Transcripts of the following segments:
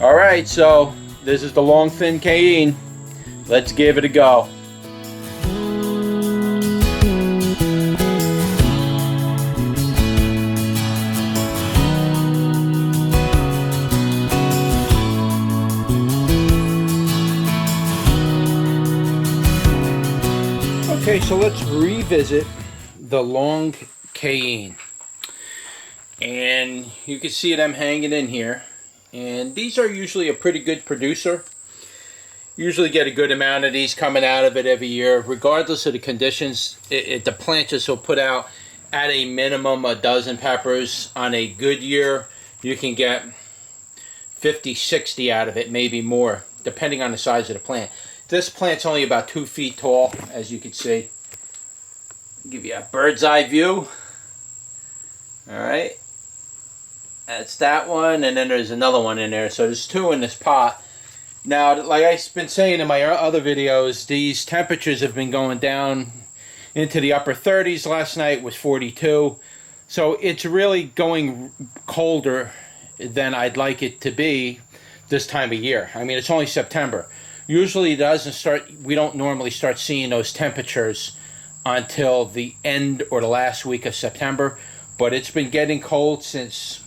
Alright, so this is the long thin Cayenne. Let's give it a go. Okay, so let's revisit the long Cayenne. And you can see them hanging in here. And these are usually a pretty good producer. Usually get a good amount of these coming out of it every year. Regardless of the conditions, the plant just will put out at a minimum a dozen peppers. On a good year, you can get 50, 60 out of it, maybe more, depending on the size of the plant. This plant's only about 2 feet tall, as you can see. I'll give you a bird's eye view. Alright. That's that one, and then there's another one in there. So there's 2 in this pot. Now, like I've been saying in my other videos, these temperatures have been going down into the upper 30s. Last night was 42. So it's really going colder than I'd like it to be this time of year. I mean, it's only September. Usually it doesn't start, we don't normally start seeing those temperatures until the end or the last week of September. But it's been getting cold since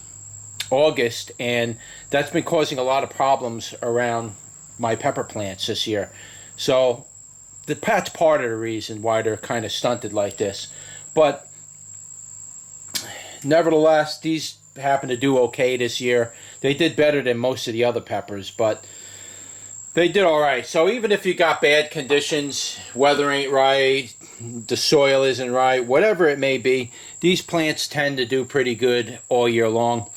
August, and that's been causing a lot of problems around my pepper plants this year. So that's part of the reason why they're kind of stunted like this. But nevertheless, these happen to do okay this year. They did better than most of the other peppers, but they did all right. So even if you got bad conditions, weather ain't right, the soil isn't right, whatever it may be, these plants tend to do pretty good all year long.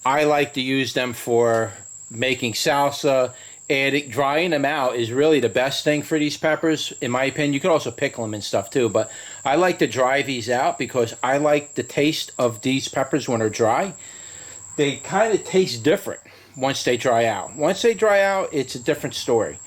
I like to use them for making salsa, and drying them out is really the best thing for these peppers, in my opinion. You can also pickle them and stuff too, but I like to dry these out because I like the taste of these peppers when they're dry. They kind of taste different once they dry out. Once they dry out, it's a different story.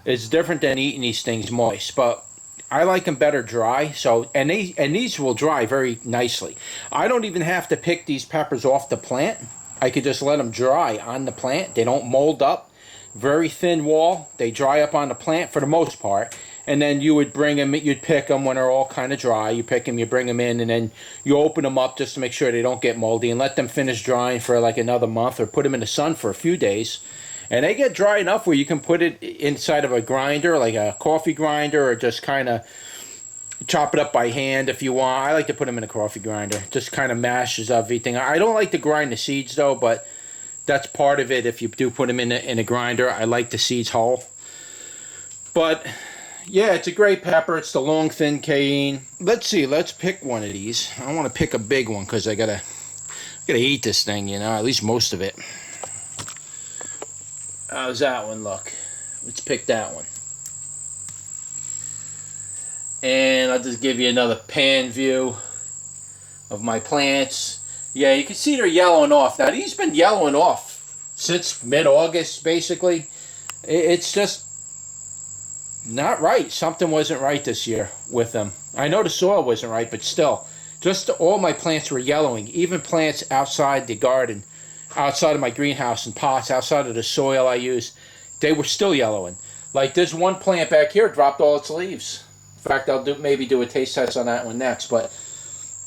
It's different than eating these things moist, but I like them better dry. So, and these will dry very nicely. I don't even have to pick these peppers off the plant. I could just let them dry on the plant. They don't mold up. Very thin wall. They dry up on the plant for the most part. And then you would bring them, you'd pick them when they're all kind of dry. You pick them, you bring them in, and then you open them up just to make sure they don't get moldy and let them finish drying for like another month, or put them in the sun for a few days. And they get dry enough where you can put it inside of a grinder, like a coffee grinder, or just kind of chop it up by hand if you want. I like to put them in a coffee grinder. Just kind of mashes everything. I don't like to grind the seeds though, but that's part of it. If you do put them in a grinder, I like the seeds whole. But yeah, it's a great pepper. It's the long thin Cayenne. Let's see. Let's pick one of these. I want to pick a big one because I gotta eat this thing, you know, at least most of it. How's that one look? Let's pick that one. And I'll just give you another pan view of my plants. Yeah, you can see they're yellowing off. Now, these been yellowing off since mid-August, basically. It's just not right. Something wasn't right this year with them. I know the soil wasn't right, but still. Just all my plants were yellowing. Even plants outside the garden, outside of my greenhouse and pots, outside of the soil I use, they were still yellowing. Like this one plant back here dropped all its leaves. In fact, I'll maybe do a taste test on that one next, but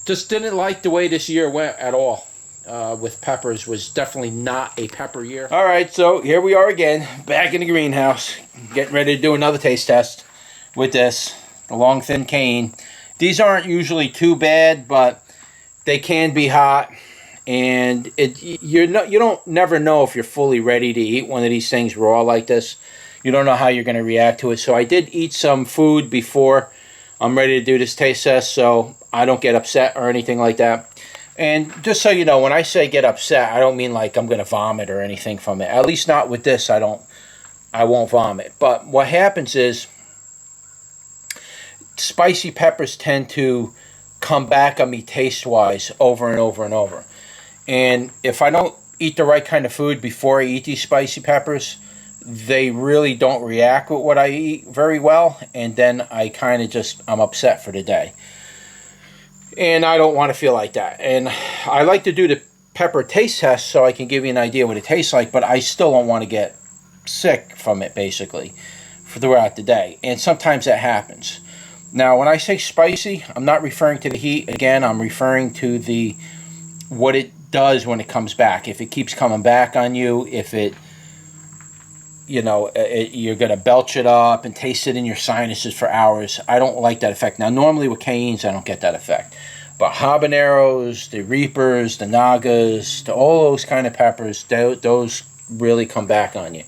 just didn't like the way this year went at all with peppers. Was definitely not a pepper year. All right, so here we are again, back in the greenhouse, getting ready to do another taste test with this, the long thin Cayenne. These aren't usually too bad, but they can be hot, and you don't never know if you're fully ready to eat one of these things raw like this. You don't know how you're going to react to it. So I did eat some food before I'm ready to do this taste test, so I don't get upset or anything like that. And just so you know, when I say get upset, I don't mean like I'm going to vomit or anything from it. At least not with this. I won't vomit. But what happens is spicy peppers tend to come back on me taste-wise over and over and over. And if I don't eat the right kind of food before I eat these spicy peppers, they really don't react with what I eat very well, and then I kind of just, I'm upset for the day. And I don't want to feel like that. And I like to do the pepper taste test so I can give you an idea what it tastes like, but I still don't want to get sick from it, basically, throughout the day. And sometimes that happens. Now, when I say spicy, I'm not referring to the heat. Again, I'm referring to what it does when it comes back. If it keeps coming back on you, if it, you're going to belch it up and taste it in your sinuses for hours. I don't like that effect. Now, normally with cayennes, I don't get that effect. But habaneros, the reapers, the nagas, all those kind of peppers, those really come back on you.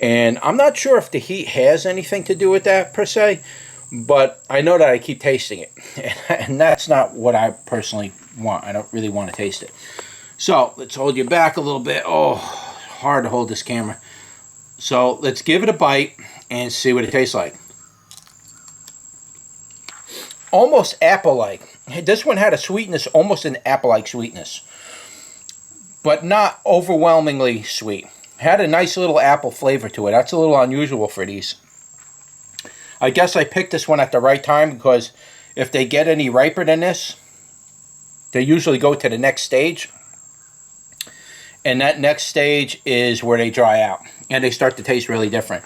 And I'm not sure if the heat has anything to do with that, per se. But I know that I keep tasting it. And that's not what I personally want. I don't really want to taste it. So, let's hold you back a little bit. Oh, hard to hold this camera. So, let's give it a bite and see what it tastes like. Almost apple-like. This one had a sweetness, almost an apple-like sweetness. But not overwhelmingly sweet. Had a nice little apple flavor to it. That's a little unusual for these. I guess I picked this one at the right time because if they get any riper than this, they usually go to the next stage. And that next stage is where they dry out. And they start to taste really different.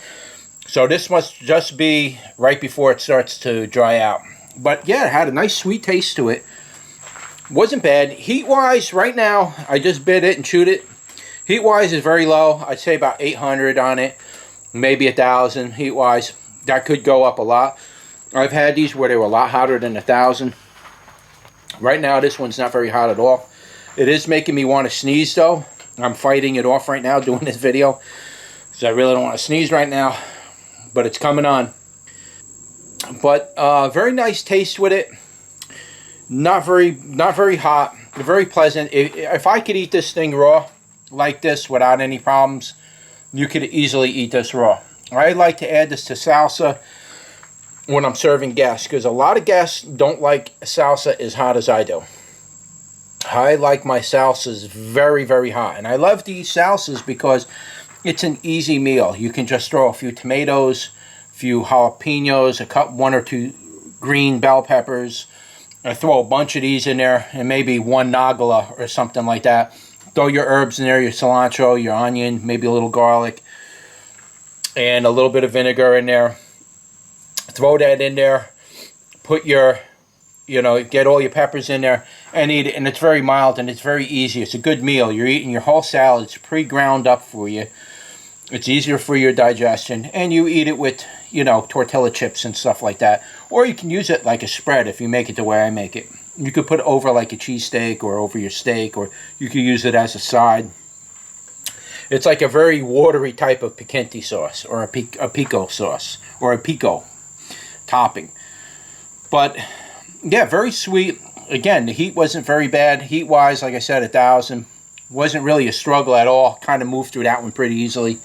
So this must just be right before it starts to dry out. But yeah, it had a nice sweet taste to it. Wasn't bad. Heat-wise, right now, I just bit it and chewed it. Heat-wise is very low. I'd say about 800 on it. Maybe 1,000 heat-wise. That could go up a lot. I've had these where they were a lot hotter than 1,000. Right now, this one's not very hot at all. It is making me want to sneeze, though. I'm fighting it off right now doing this video. So I really don't want to sneeze right now. But it's coming on. But very nice taste with it. Not very hot. Very pleasant. If I could eat this thing raw like this without any problems, you could easily eat this raw. I like to add this to salsa when I'm serving guests, because a lot of guests don't like salsa as hot as I do. I like my salsas very, very hot. And I love these salsas because it's an easy meal. You can just throw a few tomatoes, a few jalapenos, one or two green bell peppers. I throw a bunch of these in there and maybe one nagala or something like that. Throw your herbs in there, your cilantro, your onion, maybe a little garlic, and a little bit of vinegar in there. Throw that in there. Put your, get all your peppers in there and eat it. And it's very mild and it's very easy. It's a good meal. You're eating your whole salad. It's pre-ground up for you. It's easier for your digestion. And you eat it with, tortilla chips and stuff like that. Or you can use it like a spread if you make it the way I make it. You could put it over like a cheesesteak or over your steak, or you could use it as a side. It's like a very watery type of picante sauce, or a pico sauce, or a pico topping. But yeah, very sweet. Again, the heat wasn't very bad. Heat-wise, like I said, 1,000. Wasn't really a struggle at all. Kind of moved through that one pretty easily.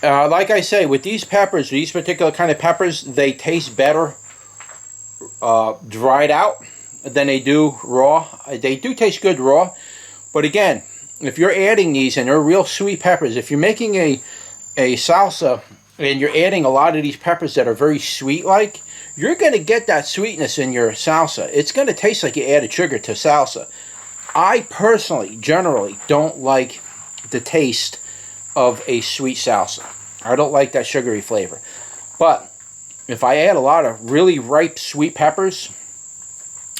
Like I say, with these peppers, these particular kind of peppers, they taste better dried out than they do raw. They do taste good raw. But again, if you're adding these, and they're real sweet peppers, if you're making a salsa and you're adding a lot of these peppers that are very sweet-like, you're going to get that sweetness in your salsa. It's going to taste like you added sugar to salsa. I personally, generally, don't like the taste of a sweet salsa. I don't like that sugary flavor. But if I add a lot of really ripe sweet peppers,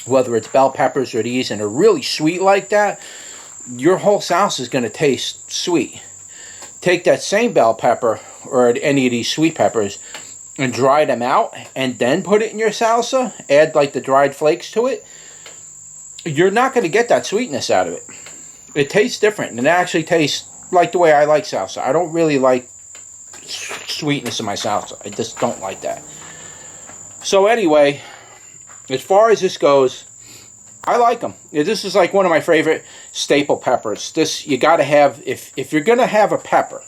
whether it's bell peppers or these, and they're really sweet like that, your whole salsa is going to taste sweet. Take that same bell pepper or any of these sweet peppers and dry them out and then put it in your salsa, add like the dried flakes to it, you're not going to get that sweetness out of it. It tastes different, and it actually tastes like the way I like salsa. I don't really like sweetness in my salsa. I just don't like that. So anyway, as far as this goes, I like them. This is like one of my favorite staple peppers. This, you got to have, if you're going to have a pepper,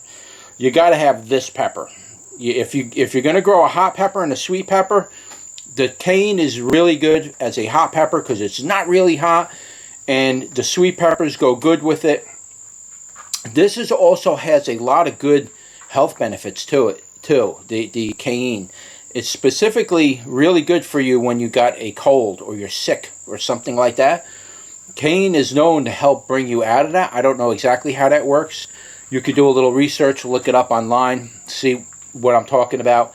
you got to have this pepper. If you're going to grow a hot pepper and a sweet pepper, the cayenne is really good as a hot pepper because it's not really hot, and the sweet peppers go good with it. This also has a lot of good health benefits to it too. The cayenne. It's specifically really good for you when you got a cold or you're sick or something like that. Cayenne is known to help bring you out of that. I don't know exactly how that works. You could do a little research, look it up online, see what I'm talking about.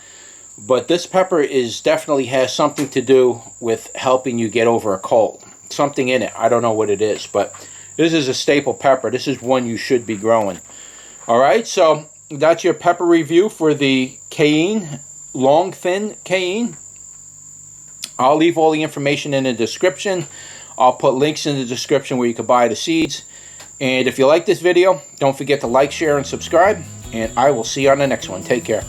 But this pepper is definitely has something to do with helping you get over a cold. Something in it. I don't know what it is, but this is a staple pepper. This is one you should be growing. Alright, so that's your pepper review for the Cayenne, long thin Cayenne. I'll leave all the information in the description. I'll put links in the description where you can buy the seeds. And if you like this video, don't forget to like, share, and subscribe. And I will see you on the next one. Take care.